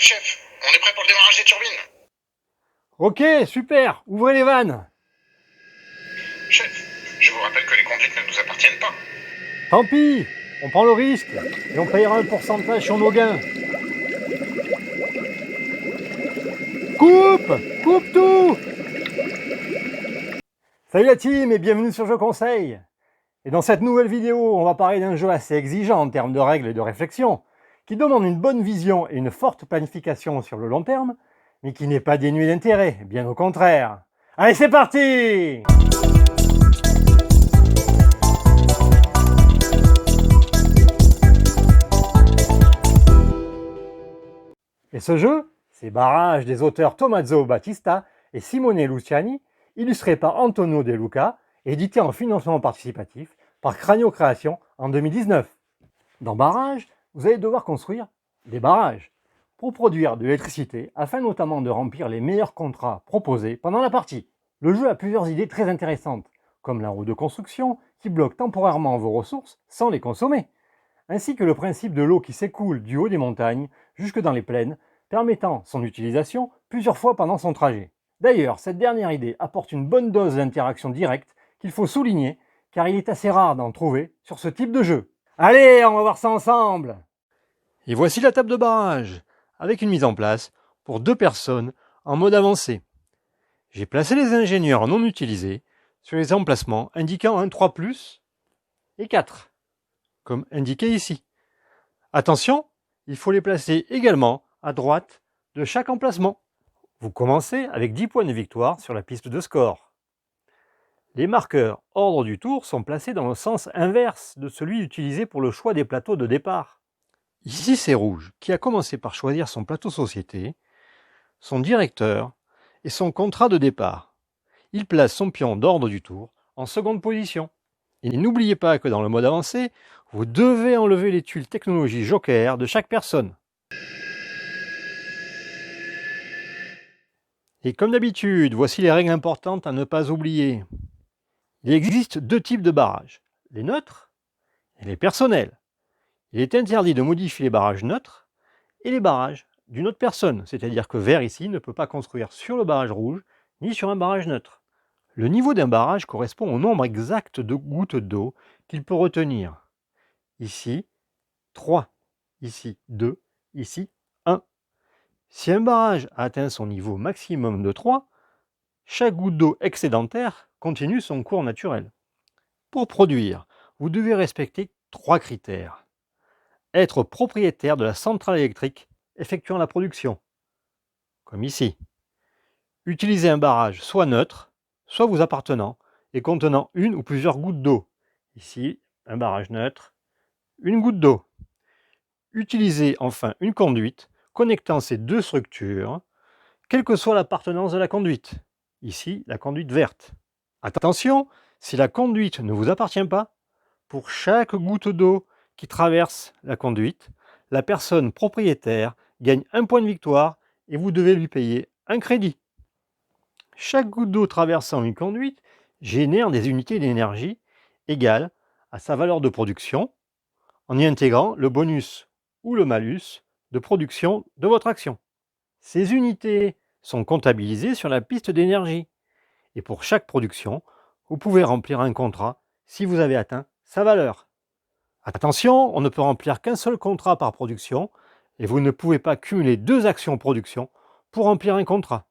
Chef, on est prêt pour le démarrage des turbines. Ok, super, ouvrez les vannes. Chef, je vous rappelle que les conduites ne nous appartiennent pas. Tant pis, on prend le risque et on payera un pourcentage sur nos gains. Coupe tout. Salut la team et bienvenue sur Je Conseille. Et dans cette nouvelle vidéo, on va parler d'un jeu assez exigeant en termes de règles et de réflexion, qui demande une bonne vision et une forte planification sur le long terme, mais qui n'est pas dénué d'intérêt, bien au contraire. Allez, c'est parti! Et ce jeu, c'est Barrage des auteurs Tommaso Battista et Simone Luciani, illustré par Antonio De Luca, édité en financement participatif par Cranio Création en 2019. Dans Barrage, vous allez devoir construire des barrages pour produire de l'électricité afin notamment de remplir les meilleurs contrats proposés pendant la partie. Le jeu a plusieurs idées très intéressantes, comme la roue de construction qui bloque temporairement vos ressources sans les consommer, ainsi que le principe de l'eau qui s'écoule du haut des montagnes jusque dans les plaines, permettant son utilisation plusieurs fois pendant son trajet. D'ailleurs, cette dernière idée apporte une bonne dose d'interaction directe qu'il faut souligner, car il est assez rare d'en trouver sur ce type de jeu. Allez, on va voir ça ensemble! Et voici la table de barrage, avec une mise en place pour 2 personnes en mode avancé. J'ai placé les ingénieurs non utilisés sur les emplacements indiquant un 3+, et 4, comme indiqué ici. Attention, il faut les placer également à droite de chaque emplacement. Vous commencez avec 10 points de victoire sur la piste de score. Les marqueurs ordre du tour sont placés dans le sens inverse de celui utilisé pour le choix des plateaux de départ. Ici, c'est Rouge qui a commencé par choisir son plateau société, son directeur et son contrat de départ. Il place son pion d'ordre du tour en seconde position. Et n'oubliez pas que dans le mode avancé, vous devez enlever les tuiles technologie joker de chaque personne. Et comme d'habitude, voici les règles importantes à ne pas oublier. Il existe 2 types de barrages, les neutres et les personnels. Il est interdit de modifier les barrages neutres et les barrages d'une autre personne, c'est-à-dire que Vert ici ne peut pas construire sur le barrage rouge ni sur un barrage neutre. Le niveau d'un barrage correspond au nombre exact de gouttes d'eau qu'il peut retenir. Ici, 3, ici 2, ici 1. Si un barrage a atteint son niveau maximum de 3, chaque goutte d'eau excédentaire continue son cours naturel. Pour produire, vous devez respecter 3 critères. Être propriétaire de la centrale électrique effectuant la production, comme ici. Utiliser un barrage soit neutre, soit vous appartenant et contenant une ou plusieurs gouttes d'eau. Ici, un barrage neutre, une goutte d'eau. Utilisez enfin une conduite connectant ces 2 structures, quelle que soit l'appartenance de la conduite. Ici, la conduite verte. Attention, si la conduite ne vous appartient pas, pour chaque goutte d'eau qui traverse la conduite, la personne propriétaire gagne 1 point de victoire et vous devez lui payer un crédit. Chaque goutte d'eau traversant une conduite génère des unités d'énergie égales à sa valeur de production, en y intégrant le bonus ou le malus de production de votre action. Ces unités sont comptabilisées sur la piste d'énergie, et pour chaque production, vous pouvez remplir un contrat si vous avez atteint sa valeur. Attention, on ne peut remplir qu'un seul contrat par production, et vous ne pouvez pas cumuler 2 actions production pour remplir un contrat.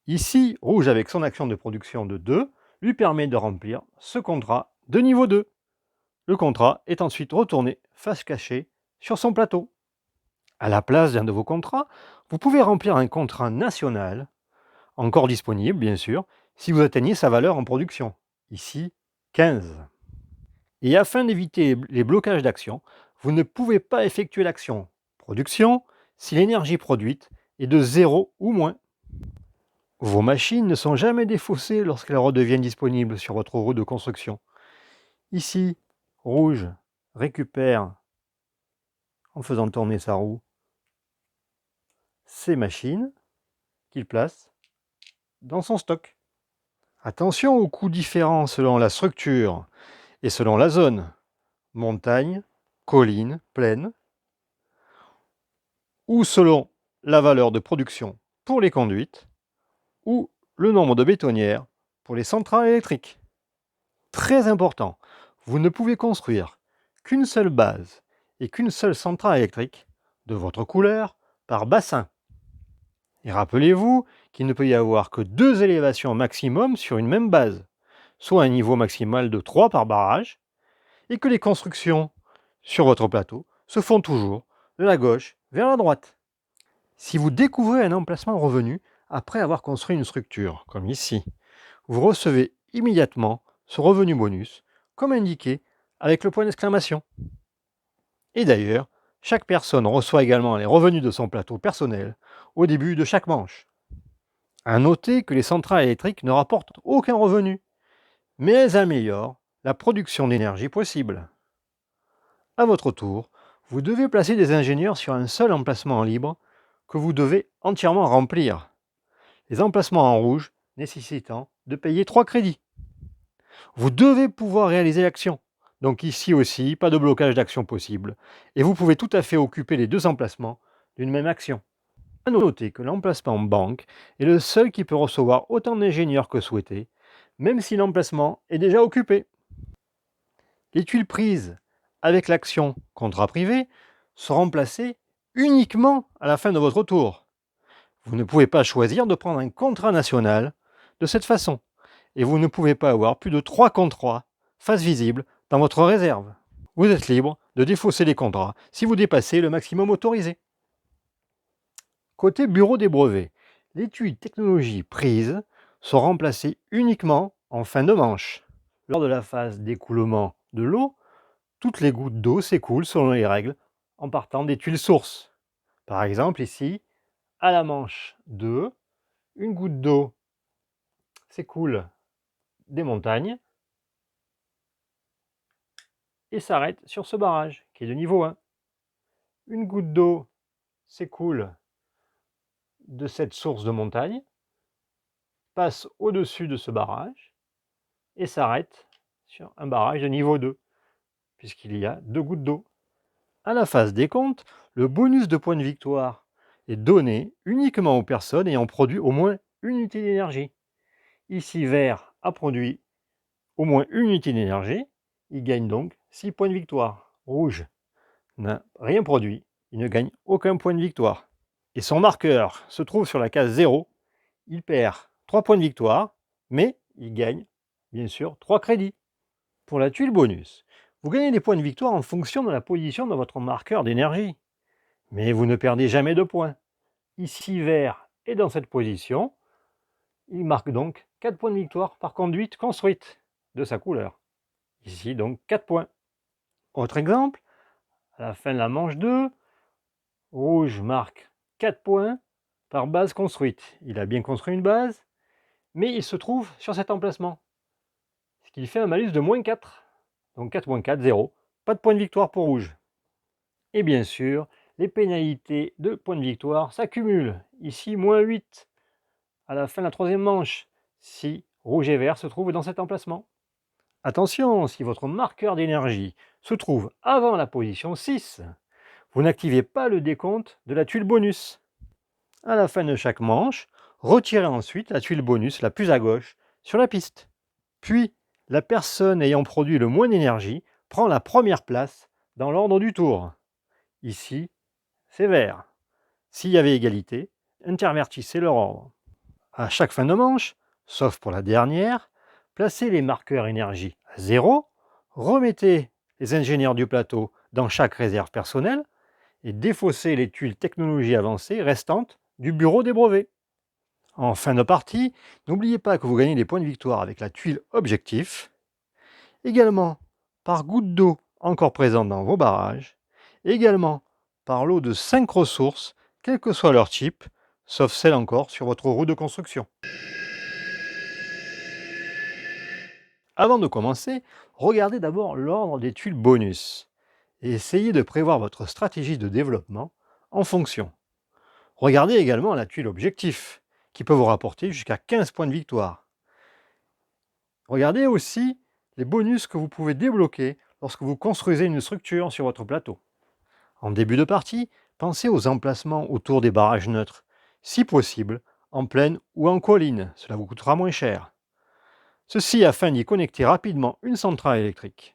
Ici, Rouge avec son action de production de 2 lui permet de remplir ce contrat de niveau 2. Le contrat est ensuite retourné face cachée sur son plateau. À la place d'un de vos contrats, vous pouvez remplir un contrat national, encore disponible bien sûr, si vous atteignez sa valeur en production, ici 15. Et afin d'éviter les blocages d'action, vous ne pouvez pas effectuer l'action production si l'énergie produite est de 0 ou moins. Vos machines ne sont jamais défaussées lorsqu'elles redeviennent disponibles sur votre roue de construction. Ici, Rouge récupère, en faisant tourner sa roue, ces machines qu'il place dans son stock. Attention aux coûts différents selon la structure et selon la zone, montagne, colline, plaine, ou selon la valeur de production pour les conduites ou le nombre de bétonnières pour les centrales électriques. Très important, vous ne pouvez construire qu'une seule base et qu'une seule centrale électrique de votre couleur par bassin. Et rappelez-vous qu'il ne peut y avoir que 2 élévations maximum sur une même base, soit un niveau maximal de 3 par barrage, et que les constructions sur votre plateau se font toujours de la gauche vers la droite. Si vous découvrez un emplacement revenu après avoir construit une structure, comme ici, vous recevez immédiatement ce revenu bonus, comme indiqué avec le point d'exclamation. Et d'ailleurs, chaque personne reçoit également les revenus de son plateau personnel au début de chaque manche. À noter que les centrales électriques ne rapportent aucun revenu, mais elles améliorent la production d'énergie possible. À votre tour, vous devez placer des ingénieurs sur un seul emplacement libre que vous devez entièrement remplir. Les emplacements en rouge nécessitant de payer 3 crédits. Vous devez pouvoir réaliser l'action. Donc ici aussi, pas de blocage d'action possible. Et vous pouvez tout à fait occuper les 2 emplacements d'une même action. À noter que l'emplacement banque est le seul qui peut recevoir autant d'ingénieurs que souhaité, même si l'emplacement est déjà occupé. Les tuiles prises avec l'action contrat privé seront placées uniquement à la fin de votre tour. Vous ne pouvez pas choisir de prendre un contrat national de cette façon. Et vous ne pouvez pas avoir plus de 3 contrats face visible dans votre réserve. Vous êtes libre de défausser les contrats si vous dépassez le maximum autorisé. Côté bureau des brevets, les tuiles technologie prises sont remplacées uniquement en fin de manche. Lors de la phase d'écoulement de l'eau, toutes les gouttes d'eau s'écoulent selon les règles en partant des tuiles sources. Par exemple ici, à la manche 2, une goutte d'eau s'écoule des montagnes et s'arrête sur ce barrage qui est de niveau 1. Une goutte d'eau s'écoule de cette source de montagne, passe au-dessus de ce barrage et s'arrête sur un barrage de niveau 2, puisqu'il y a 2 gouttes d'eau. À la phase décompte, le bonus de points de victoire est donné uniquement aux personnes ayant produit au moins une unité d'énergie. Ici, vert a produit au moins une unité d'énergie, il gagne donc 6 points de victoire. Rouge n'a rien produit, il ne gagne aucun point de victoire. Et son marqueur se trouve sur la case 0, il perd 3 points de victoire, mais il gagne bien sûr 3 crédits. Pour la tuile bonus, vous gagnez des points de victoire en fonction de la position de votre marqueur d'énergie. Mais vous ne perdez jamais de points. Ici, vert est dans cette position, il marque donc 4 points de victoire par conduite construite de sa couleur. Ici donc 4 points. Autre exemple, à la fin de la manche 2, rouge marque 4 points par base construite. Il a bien construit une base, mais il se trouve sur cet emplacement, ce qui fait un malus de moins 4. Donc 4 moins 4, 0. Pas de point de victoire pour rouge. Et bien sûr, les pénalités de points de victoire s'accumulent. Ici, moins 8 à la fin de la troisième manche, si rouge et vert se trouvent dans cet emplacement. Attention, si votre marqueur d'énergie se trouve avant la position 6, vous n'activez pas le décompte de la tuile bonus. À la fin de chaque manche, retirez ensuite la tuile bonus la plus à gauche sur la piste. Puis, la personne ayant produit le moins d'énergie prend la première place dans l'ordre du tour. Ici, c'est vert. S'il y avait égalité, intervertissez leur ordre. À chaque fin de manche, sauf pour la dernière, placez les marqueurs énergie à 0, remettez les ingénieurs du plateau dans chaque réserve personnelle et défaussez les tuiles technologie avancées restantes du bureau des brevets. En fin de partie, n'oubliez pas que vous gagnez des points de victoire avec la tuile objectif, également par goutte d'eau encore présente dans vos barrages, également par lot de 5 ressources, quel que soit leur type, sauf celle encore sur votre roue de construction. Avant de commencer, regardez d'abord l'ordre des tuiles bonus et essayez de prévoir votre stratégie de développement en fonction. Regardez également la tuile objectif, qui peut vous rapporter jusqu'à 15 points de victoire. Regardez aussi les bonus que vous pouvez débloquer lorsque vous construisez une structure sur votre plateau. En début de partie, Pensez aux emplacements autour des barrages neutres, si possible en plaine ou en colline, cela vous coûtera moins cher. Ceci afin d'y connecter rapidement une centrale électrique.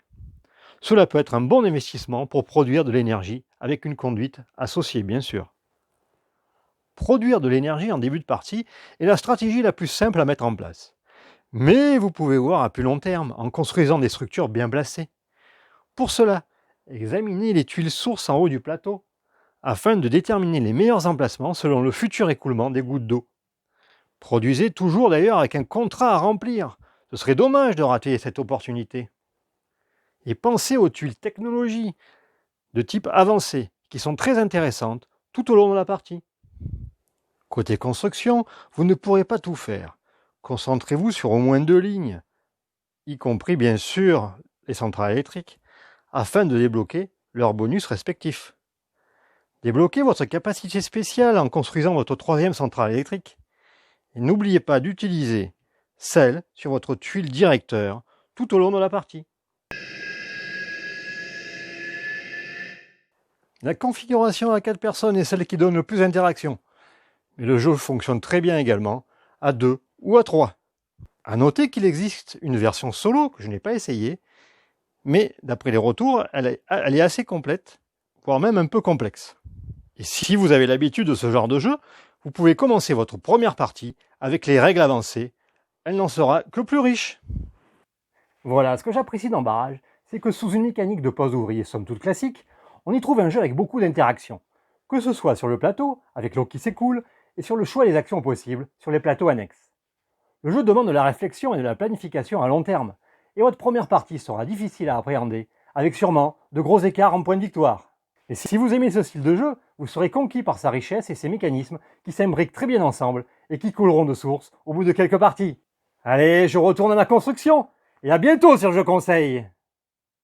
Cela peut être un bon investissement pour produire de l'énergie avec une conduite associée bien sûr. Produire de l'énergie en début de partie est la stratégie la plus simple à mettre en place. Mais vous pouvez voir à plus long terme en construisant des structures bien placées. Pour cela, examinez les tuiles sources en haut du plateau afin de déterminer les meilleurs emplacements selon le futur écoulement des gouttes d'eau. Produisez toujours d'ailleurs avec un contrat à remplir. Ce serait dommage de rater cette opportunité. Et pensez aux tuiles technologie de type avancé qui sont très intéressantes tout au long de la partie. Côté construction, vous ne pourrez pas tout faire. Concentrez-vous sur au moins 2 lignes, y compris bien sûr les centrales électriques, afin de débloquer leurs bonus respectifs. Débloquez votre capacité spéciale en construisant votre 3e centrale électrique. Et n'oubliez pas d'utiliser celle sur votre tuile directeur tout au long de la partie. La configuration à 4 personnes est celle qui donne le plus d'interaction. Mais le jeu fonctionne très bien également à 2 ou à 3. A noter qu'il existe une version solo que je n'ai pas essayée, mais d'après les retours, elle est assez complète, voire même un peu complexe. Et si vous avez l'habitude de ce genre de jeu, vous pouvez commencer votre première partie avec les règles avancées. Elle n'en sera que plus riche. Voilà, ce que j'apprécie dans Barrage, c'est que sous une mécanique de pose ouvrier somme toute classique, on y trouve un jeu avec beaucoup d'interactions. Que ce soit sur le plateau, avec l'eau qui s'écoule, et sur le choix des actions possibles sur les plateaux annexes. Le jeu demande de la réflexion et de la planification à long terme, et votre première partie sera difficile à appréhender, avec sûrement de gros écarts en points de victoire. Et si vous aimez ce style de jeu, vous serez conquis par sa richesse et ses mécanismes qui s'imbriquent très bien ensemble et qui couleront de source au bout de quelques parties. Allez, je retourne à ma construction, et à bientôt sur Je Conseille!